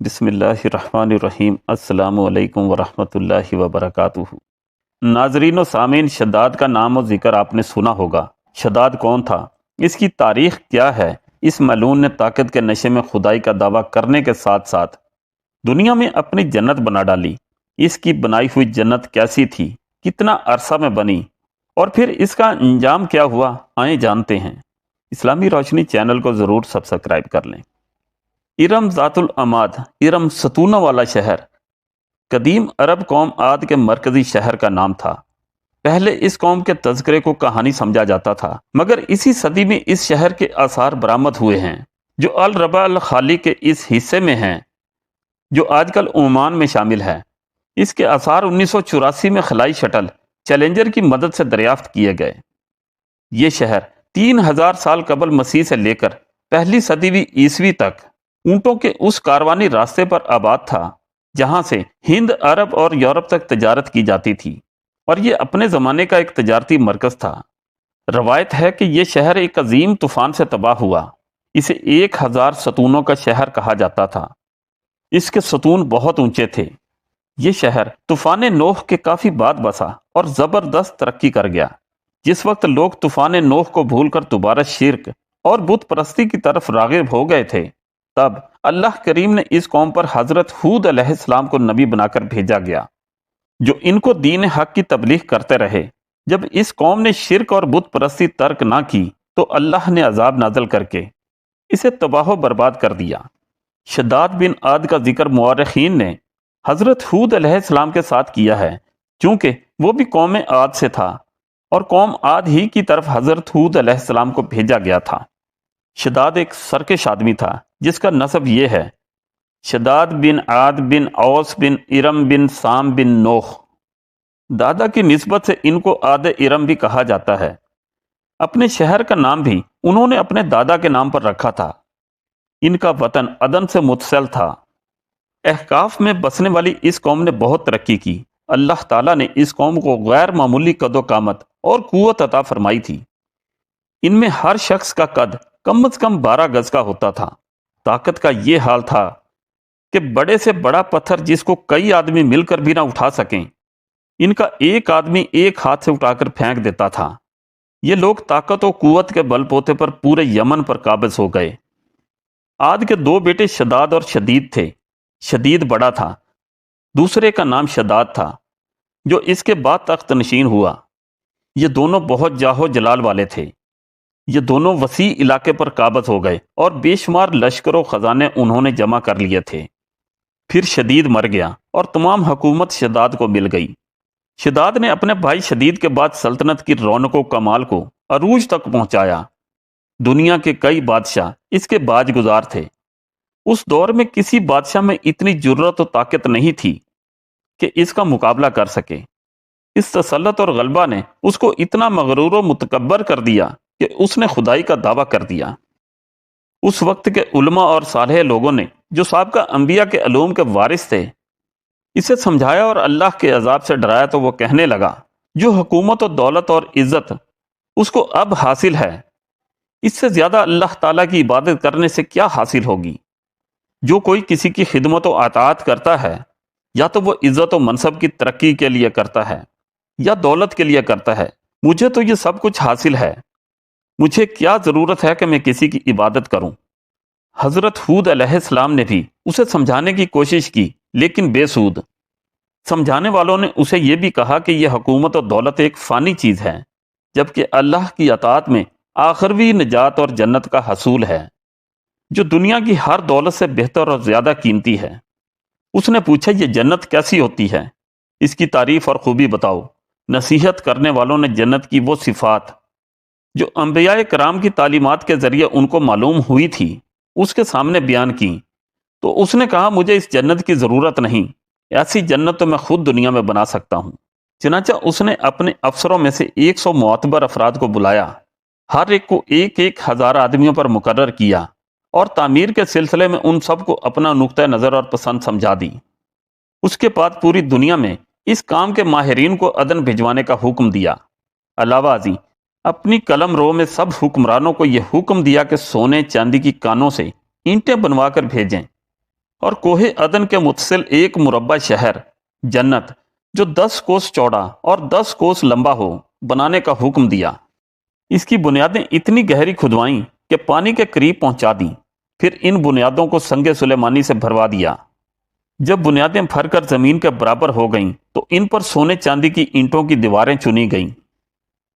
بسم اللہ الرحمن الرحیم۔ السلام علیکم ورحمۃ اللہ وبرکاتہ۔ ناظرین و سامعین، شداد کا نام و ذکر آپ نے سنا ہوگا۔ شداد کون تھا؟ اس کی تاریخ کیا ہے؟ اس ملعون نے طاقت کے نشے میں خدائی کا دعویٰ کرنے کے ساتھ ساتھ دنیا میں اپنی جنت بنا ڈالی۔ اس کی بنائی ہوئی جنت کیسی تھی؟ کتنا عرصہ میں بنی؟ اور پھر اس کا انجام کیا ہوا؟ آئیں جانتے ہیں۔ اسلامی روشنی چینل کو ضرور سبسکرائب کر لیں۔ ارم ذات العماد، ارم ستونوں والا شہر، قدیم عرب قوم عاد کے مرکزی شہر کا نام تھا۔ پہلے اس قوم کے تذکرے کو کہانی سمجھا جاتا تھا، مگر اسی صدی میں اس شہر کے آثار برآمد ہوئے ہیں جو الربع الخالی کے اس حصے میں ہیں جو آج کل عمان میں شامل ہے۔ اس کے آثار 1984 میں خلائی شٹل چیلنجر کی مدد سے دریافت کیے گئے۔ یہ شہر 3000 سال قبل مسیح سے لے کر پہلی صدی عیسوی تک اونٹوں کے اس کاروانی راستے پر آباد تھا جہاں سے ہند، عرب اور یورپ تک تجارت کی جاتی تھی، اور یہ اپنے زمانے کا ایک تجارتی مرکز تھا۔ روایت ہے کہ یہ شہر ایک عظیم طوفان سے تباہ ہوا۔ اسے 1000 ستونوں کا شہر کہا جاتا تھا۔ اس کے ستون بہت اونچے تھے۔ یہ شہر طوفان نوح کے کافی بعد بسا اور زبردست ترقی کر گیا۔ جس وقت لوگ طوفان نوح کو بھول کر دوبارہ شرک اور بت پرستی کی طرف راغب ہو گئے تھے، تب اللہ کریم نے اس قوم پر حضرت ہود علیہ السلام کو نبی بنا کر بھیجا گیا، جو ان کو دین حق کی تبلیغ کرتے رہے۔ جب اس قوم نے شرک اور بت پرستی ترک نہ کی تو اللہ نے عذاب نازل کر کے اسے تباہ و برباد کر دیا۔ شداد بن عاد کا ذکر مورخین نے حضرت ہود علیہ السلام کے ساتھ کیا ہے، چونکہ وہ بھی قوم عاد سے تھا اور قوم عاد ہی کی طرف حضرت ہود علیہ السلام کو بھیجا گیا تھا۔ شداد ایک سرکش آدمی تھا جس کا نسب یہ ہے: شداد بن عاد بن اوس بن ارم بن سام بن نوح۔ دادا کی نسبت سے ان کو عاد ارم بھی کہا جاتا ہے۔ اپنے شہر کا نام بھی انہوں نے اپنے دادا کے نام پر رکھا تھا۔ ان کا وطن عدن سے متصل تھا۔ احقاف میں بسنے والی اس قوم نے بہت ترقی کی۔ اللہ تعالیٰ نے اس قوم کو غیر معمولی قد و قامت اور قوت عطا فرمائی تھی۔ ان میں ہر شخص کا قد کم از کم 12 گز کا ہوتا تھا۔ طاقت کا یہ حال تھا کہ بڑے سے بڑا پتھر جس کو کئی آدمی مل کر بھی نہ اٹھا سکیں، ان کا ایک آدمی ایک ہاتھ سے اٹھا کر پھینک دیتا تھا۔ یہ لوگ طاقت و قوت کے بل بوتے پر پورے یمن پر قابض ہو گئے۔ عاد کے 2 بیٹے شداد اور شدید تھے۔ شدید بڑا تھا، دوسرے کا نام شداد تھا، جو اس کے بعد تخت نشین ہوا۔ یہ دونوں بہت جاہ و جلال والے تھے۔ یہ دونوں وسیع علاقے پر قابض ہو گئے اور بے شمار لشکر و خزانے انہوں نے جمع کر لیے تھے۔ پھر شدید مر گیا اور تمام حکومت شداد کو مل گئی۔ شداد نے اپنے بھائی شدید کے بعد سلطنت کی رونق و کمال کو عروج تک پہنچایا۔ دنیا کے کئی بادشاہ اس کے باج گزار تھے۔ اس دور میں کسی بادشاہ میں اتنی جرت و طاقت نہیں تھی کہ اس کا مقابلہ کر سکے۔ اس تسلط اور غلبہ نے اس کو اتنا مغرور و متکبر کر دیا کہ اس نے خدائی کا دعویٰ کر دیا۔ اس وقت کے علماء اور صالح لوگوں نے، جو سابقہ انبیاء کے علوم کے وارث تھے، اسے سمجھایا اور اللہ کے عذاب سے ڈرایا تو وہ کہنے لگا: جو حکومت و دولت اور عزت اس کو اب حاصل ہے، اس سے زیادہ اللہ تعالیٰ کی عبادت کرنے سے کیا حاصل ہوگی؟ جو کوئی کسی کی خدمت و اطاعت کرتا ہے، یا تو وہ عزت و منصب کی ترقی کے لیے کرتا ہے یا دولت کے لیے کرتا ہے۔ مجھے تو یہ سب کچھ حاصل ہے، مجھے کیا ضرورت ہے کہ میں کسی کی عبادت کروں؟ حضرت ہود علیہ السلام نے بھی اسے سمجھانے کی کوشش کی، لیکن بے سود۔ سمجھانے والوں نے اسے یہ بھی کہا کہ یہ حکومت و دولت ایک فانی چیز ہے، جبکہ اللہ کی اطاعت میں آخروی نجات اور جنت کا حصول ہے، جو دنیا کی ہر دولت سے بہتر اور زیادہ قیمتی ہے۔ اس نے پوچھا: یہ جنت کیسی ہوتی ہے؟ اس کی تعریف اور خوبی بتاؤ۔ نصیحت کرنے والوں نے جنت کی وہ صفات جو انبیاء کرام کی تعلیمات کے ذریعے ان کو معلوم ہوئی تھی اس کے سامنے بیان کی، تو اس نے کہا: مجھے اس جنت کی ضرورت نہیں، ایسی جنت تو میں خود دنیا میں بنا سکتا ہوں۔ چنانچہ اس نے اپنے افسروں میں سے 100 معتبر افراد کو بلایا، ہر ایک کو 1000 آدمیوں پر مقرر کیا، اور تعمیر کے سلسلے میں ان سب کو اپنا نقطہ نظر اور پسند سمجھا دی۔ اس کے بعد پوری دنیا میں اس کام کے ماہرین کو عدن بھجوانے کا حکم دیا۔ علاوہ ازیں اپنی قلم رو میں سب حکمرانوں کو یہ حکم دیا کہ سونے چاندی کی کانوں سے اینٹیں بنوا کر بھیجیں اور کوہ عدن کے متصل ایک مربع شہر جنت جو 10 کوس چوڑا اور 10 کوس لمبا ہو بنانے کا حکم دیا۔ اس کی بنیادیں اتنی گہری کھدوائیں کہ پانی کے قریب پہنچا دیں، پھر ان بنیادوں کو سنگ سلیمانی سے بھروا دیا۔ جب بنیادیں بھر کر زمین کے برابر ہو گئیں تو ان پر سونے چاندی کی اینٹوں کی دیواریں چنی گئیں۔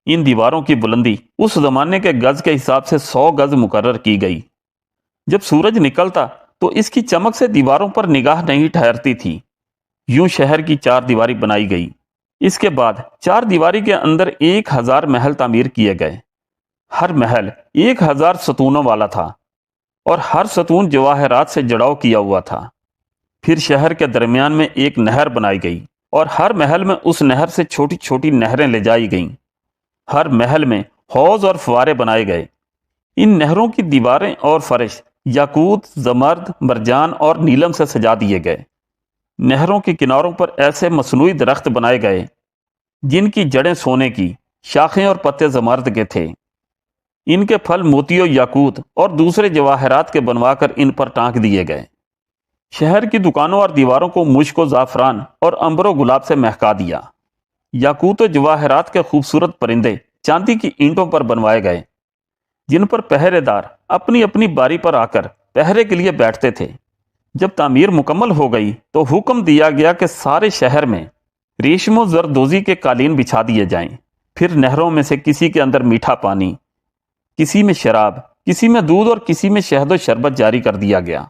ان دیواروں کی بلندی اس زمانے کے گز کے حساب سے 100 گز مقرر کی گئی۔ جب سورج نکلتا تو اس کی چمک سے دیواروں پر نگاہ نہیں ٹھہرتی تھی۔ یوں شہر کی 4 دیواری بنائی گئی۔ اس کے بعد 4 دیواری کے اندر 1000 محل تعمیر کیے گئے۔ ہر محل 1000 ستونوں والا تھا اور ہر ستون جواہرات سے جڑاؤ کیا ہوا تھا۔ پھر شہر کے درمیان میں ایک نہر بنائی گئی اور ہر محل میں اس نہر سے چھوٹی چھوٹی نہریں لے جائی گئیں۔ ہر محل میں حوض اور فوارے بنائے گئے۔ ان نہروں کی دیواریں اور فرش یاقوت، زمرد، مرجان اور نیلم سے سجا دیے گئے۔ نہروں کے کناروں پر ایسے مصنوعی درخت بنائے گئے جن کی جڑیں سونے کی، شاخیں اور پتے زمرد کے تھے۔ ان کے پھل موتیوں، یاقوت اور دوسرے جواہرات کے بنوا کر ان پر ٹانک دیے گئے۔ شہر کی دکانوں اور دیواروں کو مشک و زعفران اور عنبر و گلاب سے مہکا دیا۔ یاقوت و جواہرات کے خوبصورت پرندے چاندی کی اینٹوں پر بنوائے گئے جن پر پہرے دار اپنی اپنی باری پر آ کر پہرے کے لیے بیٹھتے تھے۔ جب تعمیر مکمل ہو گئی تو حکم دیا گیا کہ سارے شہر میں ریشم و زردوزی کے قالین بچھا دیے جائیں۔ پھر نہروں میں سے کسی کے اندر میٹھا پانی، کسی میں شراب، کسی میں دودھ اور کسی میں شہد و شربت جاری کر دیا گیا۔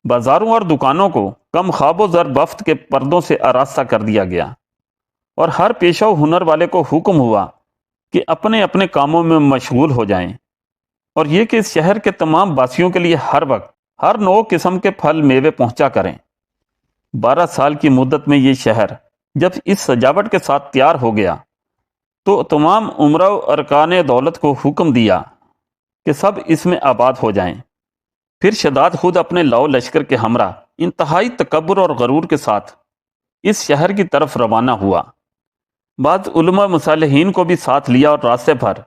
بازاروں اور دکانوں کو کم خواب و زر بفت کے پردوں سے آراستہ کر دیا گیا اور ہر پیشہ و ہنر والے کو حکم ہوا کہ اپنے اپنے کاموں میں مشغول ہو جائیں، اور یہ کہ اس شہر کے تمام باسیوں کے لیے ہر وقت ہر نو قسم کے پھل میوے پہنچا کریں۔ 12 سال کی مدت میں یہ شہر جب اس سجاوٹ کے ساتھ تیار ہو گیا تو تمام عمرہ و ارکان دولت کو حکم دیا کہ سب اس میں آباد ہو جائیں۔ پھر شداد خود اپنے لاؤ لشکر کے ہمراہ انتہائی تکبر اور غرور کے ساتھ اس شہر کی طرف روانہ ہوا۔ بعض علماء مصالحین کو بھی ساتھ لیا اور راستے بھر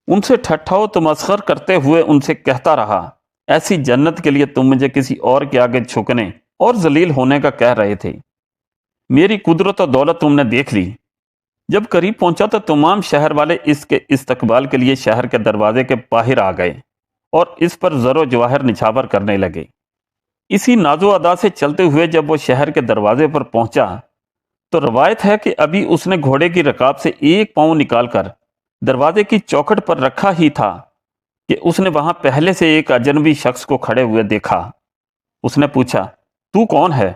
ان سے ٹھٹھا و تمسخر کرتے ہوئے ان سے کہتا رہا، ایسی جنت کے لیے تم مجھے کسی اور کے آگے جھکنے اور ذلیل ہونے کا کہہ رہے تھے۔ میری قدرت و دولت تم نے دیکھ لی۔ جب قریب پہنچا تو تمام شہر والے اس کے استقبال کے لیے شہر کے دروازے کے باہر آ گئے اور اس پر زر و جواہر نچھاور کرنے لگے۔ اسی ناز و ادا سے چلتے ہوئے جب وہ شہر کے دروازے پر پہنچا تو روایت ہے کہ ابھی اس نے گھوڑے کی رکاب سے 1 پاؤں نکال کر دروازے کی چوکھٹ پر رکھا ہی تھا کہ اس نے وہاں پہلے سے ایک اجنبی شخص کو کھڑے ہوئے دیکھا۔ اس نے پوچھا، تو کون ہے؟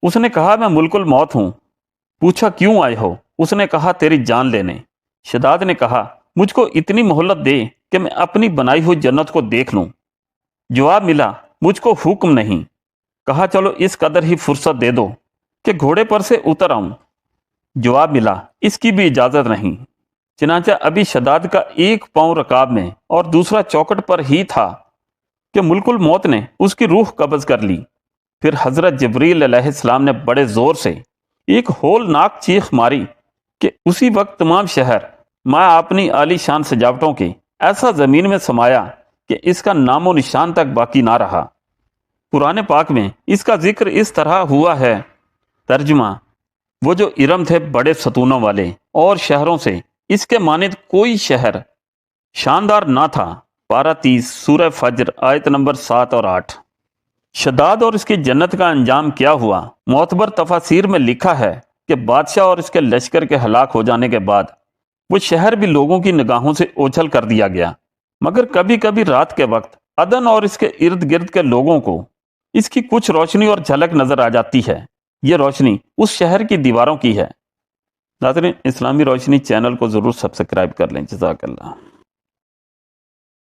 اس نے کہا، میں ملک الموت ہوں۔ پوچھا، کیوں آئے ہو؟ اس نے کہا، تیری جان لینے۔ شداد نے کہا، مجھ کو اتنی مہلت دے کہ میں اپنی بنائی ہوئی جنت کو دیکھ لوں۔ جواب ملا، مجھ کو حکم نہیں۔ کہا، چلو اس قدر ہی فرصت دے دو کہ گھوڑے پر سے اتر آؤں۔ جواب ملا، اس کی بھی اجازت نہیں۔ چنانچہ ابھی شداد کا 1 پاؤں رکاب میں اور دوسرا چوکٹ پر ہی تھا کہ ملک الموت نے اس کی روح قبض کر لی۔ پھر حضرت جبریل علیہ السلام نے بڑے زور سے ایک ہولناک چیخ ماری کہ اسی وقت تمام شہر میں اپنی عالی شان سجاوٹوں کے ایسا زمین میں سمایا کہ اس کا نام و نشان تک باقی نہ رہا۔ قرآن پاک میں اس کا ذکر اس طرح ہوا ہے۔ ترجمہ، وہ جو ارم تھے بڑے ستونوں والے اور شہروں سے اس کے مانند کوئی شہر شاندار نہ تھا۔ پارہ 30 سورہ فجر آیت نمبر 7 اور 8۔ شداد اور اس کی جنت کا انجام کیا ہوا؟ معتبر تفاسیر میں لکھا ہے کہ بادشاہ اور اس کے لشکر کے ہلاک ہو جانے کے بعد وہ شہر بھی لوگوں کی نگاہوں سے اوجھل کر دیا گیا، مگر کبھی کبھی رات کے وقت عدن اور اس کے ارد گرد کے لوگوں کو اس کی کچھ روشنی اور جھلک نظر آ جاتی ہے۔ یہ روشنی اس شہر کی دیواروں کی ہے۔ ناظرین، اسلامی روشنی چینل کو ضرور سبسکرائب کر لیں۔ جزاک اللہ۔